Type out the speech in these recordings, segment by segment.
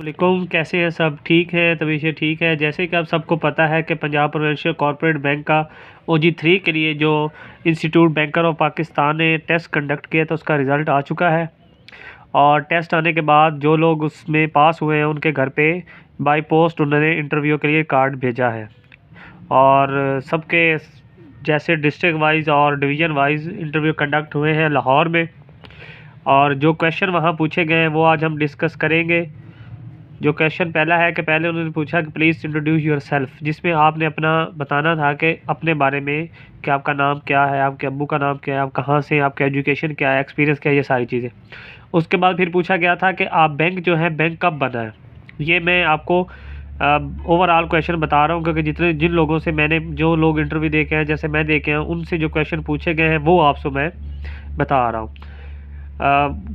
वालेकुम, कैसे हैं सब? ठीक है, तबीयत से ठीक है। जैसे कि आप सबको पता है कि पंजाब प्रोविंशियल कॉर्पोरेट बैंक का OG3 के लिए जो इंस्टीट्यूट बैंकर ऑफ पाकिस्तान ने टेस्ट कंडक्ट किया तो उसका रिज़ल्ट आ चुका है। और टेस्ट आने के बाद जो लोग उसमें पास हुए हैं उनके घर पे बाय पोस्ट उन्होंने इंटरव्यू के लिए कार्ड भेजा है। और सबके जैसे डिस्ट्रिक्ट वाइज और डिवीज़न वाइज इंटरव्यू कंडक्ट हुए हैं लाहौर में। और जो क्वेश्चन वहाँ पूछे गए हैं वो आज हम डिस्कस करेंगे। जो क्वेश्चन पहला है कि पहले उन्होंने पूछा कि प्लीज़ इंट्रोड्यूस योर सेल्फ, जिसमें आपने अपना बताना था कि अपने बारे में कि आपका नाम क्या है, आपके अब्बू का नाम क्या है, आप कहाँ से, आपका एजुकेशन क्या है, एक्सपीरियंस क्या है, ये सारी चीज़ें। उसके बाद फिर पूछा गया था कि आप बैंक जो है बैंक कब बना है। ये मैं आपको ओवरऑल क्वेश्चन बता रहा हूँ क्योंकि जिन लोगों से मैंने जो लोग इंटरव्यू देखे हैं जैसे मैं देखे हैं उनसे जो क्वेश्चन पूछे गए हैं वो आपसे मैं बता रहा हूँ।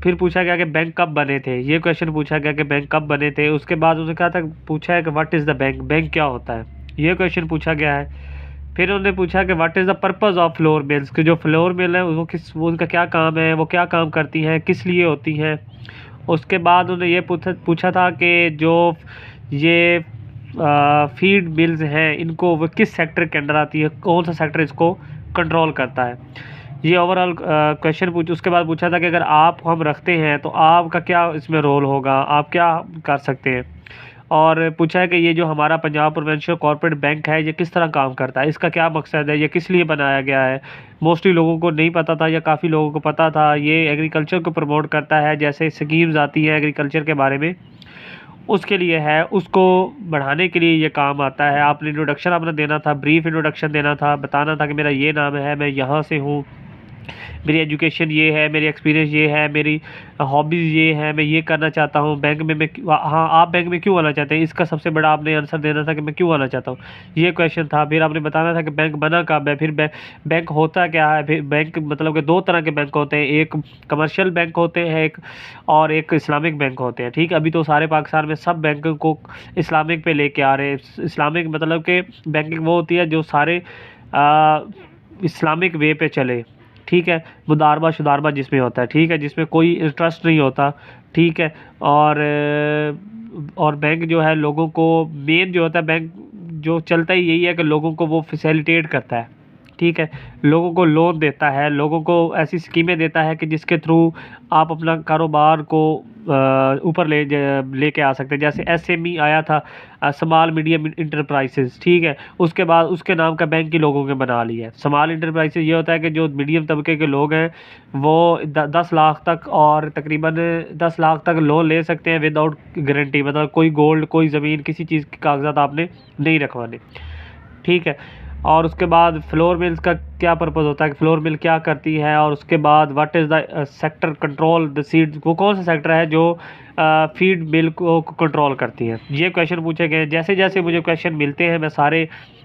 फिर पूछा गया कि बैंक कब बने थे, ये क्वेश्चन पूछा गया कि बैंक कब बने थे। उसके बाद उन्होंने कहा था पूछा है कि what is the bank, bank क्या होता है, ये क्वेश्चन पूछा गया है। फिर उन्होंने पूछा कि what is the purpose of flour mills, कि जो फ्लोर मिल है वो उनका क्या काम है, वो क्या काम करती हैं, किस लिए होती हैं। उसके बाद उन्होंने ये पूछा था कि जो ये फीड मिल्स हैं इनको वो किस सेक्टर के अंडर आती है, कौन सा सेक्टर इसको कंट्रोल करता है। ये ओवरऑल क्वेश्चन उसके बाद पूछा था कि अगर आप हम रखते हैं तो आपका क्या इसमें रोल होगा, आप क्या कर सकते हैं। और पूछा है कि ये जो हमारा पंजाब प्रोविंशियल कॉर्पोरेट बैंक है ये किस तरह काम करता है, इसका क्या मकसद है, ये किस लिए बनाया गया है। मोस्टली लोगों को नहीं पता था या काफ़ी लोगों को पता था। ये एग्रीकल्चर को प्रमोट करता है, जैसे स्कीम्स आती हैं एग्रीकल्चर के बारे में उसके लिए है, उसको बढ़ाने के लिए ये काम आता है। आपने इंट्रोडक्शन अपना देना था, ब्रीफ इंट्रोडक्शन देना था, बताना था कि मेरा ये नाम है, मैं यहाँ से हूँ, मेरी एजुकेशन ये है, मेरी एक्सपीरियंस ये है, मेरी हॉबीज़ ये है, मैं ये करना चाहता हूँ बैंक में। मैं हाँ, आप बैंक में क्यों आना चाहते हैं, इसका सबसे बड़ा आपने आंसर देना था कि मैं क्यों आना चाहता हूँ, ये क्वेश्चन था। फिर आपने बताना था कि बैंक बना कब है, फिर बैंक होता क्या है। फिर बैंक मतलब कि दो तरह के बैंक होते हैं, एक कमर्शियल बैंक होते हैं और एक इस्लामिक बैंक होते हैं। ठीक, अभी तो सारे पाकिस्तान में सब बैंक को इस्लामिक पे लेके आ रहे हैं। इस्लामिक मतलब कि बैंकिंग वो होती है जो सारे इस्लामिक वे पे चले। ठीक है, मुदारबा शुदारबा जिसमें होता है, ठीक है, जिसमें कोई इंटरेस्ट नहीं होता। ठीक है, और बैंक जो है लोगों को मेन जो होता है बैंक जो चलता ही यही है कि लोगों को वो फैसिलिटेट करता है। ठीक है, लोगों को लोन देता है, लोगों को ऐसी स्कीमें देता है कि जिसके थ्रू आप अपना कारोबार को ऊपर लेके आ सकते हैं। जैसे SME आया था, स्मॉल मीडियम इंटरप्राइजेज। ठीक है, उसके बाद उसके नाम का बैंक ही लोगों ने बना लिया है। स्मॉल इंटरप्राइजेज ये होता है कि जो मीडियम तबके के लोग हैं वो 10 लाख तक और तकरीबन 10 लाख तक लोन ले सकते हैं विदाउट गारंटी, मतलब कोई गोल्ड, कोई ज़मीन, किसी चीज़ के कागजात आपने नहीं रखवाने। ठीक है, और उसके बाद फ्लोर मिल्स का क्या पर्पज़ होता है कि फ्लोर मिल क्या करती है। और उसके बाद what is the sector control the seeds, वो कौन सा सेक्टर है जो फीड मिल को कंट्रोल करती है। ये क्वेश्चन पूछे गए। जैसे जैसे मुझे क्वेश्चन मिलते हैं मैं सारे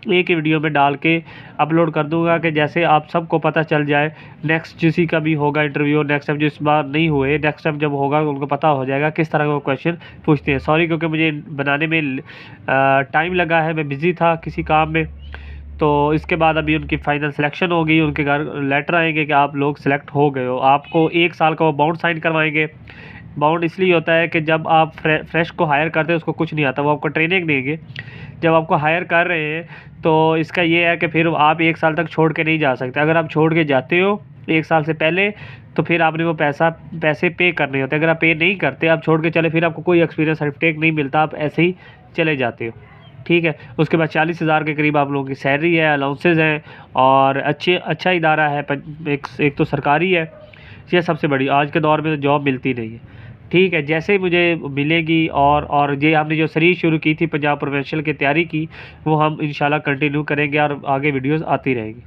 एक ही वीडियो में डाल के अपलोड कर दूंगा कि जैसे आप सबको पता चल जाए। नेक्स्ट किसी का भी होगा इंटरव्यू, नेक्स्ट टाइम जो इस बार नहीं हुए, नेक्स्ट टाइम जब होगा उनको पता हो जाएगा किस तरह का वो क्वेश्चन पूछते हैं। सॉरी क्योंकि मुझे बनाने में टाइम लगा है, मैं बिज़ी था किसी काम में। तो इसके बाद अभी उनकी फ़ाइनल सिलेक्शन होगी, उनके घर लेटर आएंगे कि आप लोग सिलेक्ट हो गए हो। आपको 1 साल का वो बॉन्ड साइन करवाएंगे। बॉन्ड इसलिए होता है कि जब आप फ्रेश को हायर करते हैं उसको कुछ नहीं आता, वो आपको ट्रेनिंग देंगे। जब आपको हायर कर रहे हैं तो इसका ये है कि फिर आप 1 साल तक छोड़ के नहीं जा सकते। अगर आप छोड़ के जाते हो 1 साल से पहले तो फिर आपने वो पैसे पे करने होते हैं। अगर आप पे नहीं करते, आप छोड़ के चले, फिर आपको कोई एक्सपीरियंस सर्टिफिकेट नहीं मिलता, आप ऐसे ही चले जाते हो। ठीक है, उसके बाद 40,000 के करीब आप लोगों की सैलरी है, अलाउंसेस हैं और अच्छा इदारा है। एक तो सरकारी है। ये सबसे बड़ी आज के दौर में तो जॉब मिलती नहीं है। ठीक है, जैसे ही मुझे मिलेगी और ये हमने जो सीरीज़ शुरू की थी पंजाब प्रोविंशियल की तैयारी की, वो हम इंशाल्लाह कंटिन्यू करेंगे और आगे वीडियोस आती रहेंगी।